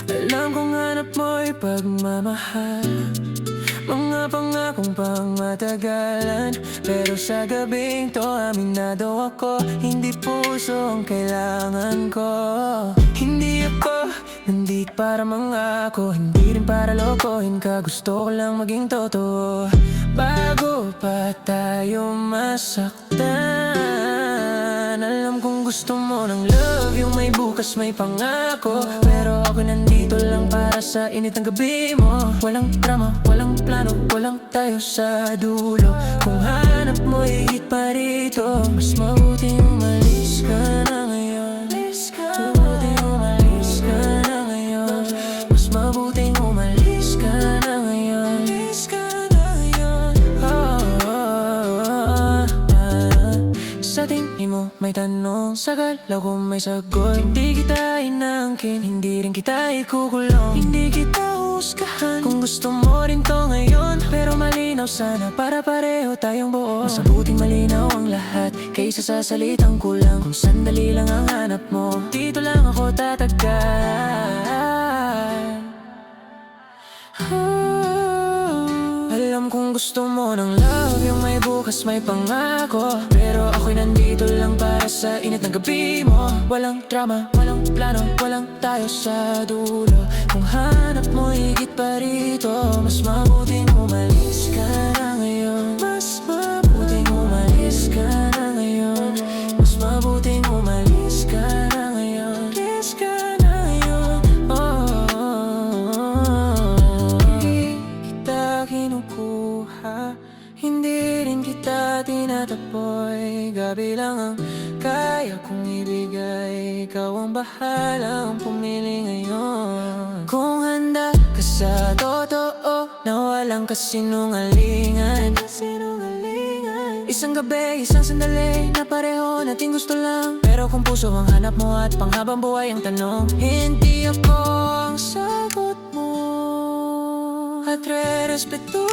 Alam kong hanap mo'y pagmamahal, mga pangakong pang matagalan. Pero sa gabing to, aminado ako, hindi puso ang kailangan ko. Hindi ako nandito para mangako, hindi rin para lokohin ka. Gusto ko lang maging totoo bago pa tayo masaktan. Alam kong gusto mo ng love, yung may bukas may pangako. Pero ako nandito lang para sa init ng gabi mo. Walang drama, walang plano, walang tayo sa dulo. Kung hanap mo higit pa rito, mas mabuting umalis ka na ngayon. Mabuting umalis ka na ngayon. Mas mabuting umalis ka na ngayon. Sa tingin mo may tanong, sa galaw ko may sagot. Hindi kita inangkin, hindi rin kita ikukulong. Hindi kita husgahan kung gusto mo rin to ngayon. Pero malinaw sana para pareho tayong buo. Mas mabuting malinaw ang lahat kaysa sa salitang kulang. Kung sandali lang ang hanap mo, dito lang ako tatagal. Alam kong gusto mo ng love, yung may bukas may pangako. Pero ako'y nandito lang para sa init ng gabi mo. Walang drama, walang plano, walang tayo sa dulo. Kung hanap mo higit pa rito, mas mabuting umalis ka na ngayon. Mas mabuting umalis ka na ngayon. Mas mabuting umalis ka na ngayon. Umalis ka na ngayon. Hindi kita kinukuha, hindi rin kita tinatapoy. Gabi lang ang kaya kong ibigay, ikaw ang bahalang pumili ngayon. Kung handa ka sa totoo na walang kasinungalingan, isang gabi, isang sandali na pareho nating gusto lang. Pero kung puso ang hanap mo at panghabang buhay ang tanong, hindi ako ang sagot mo at re-respeto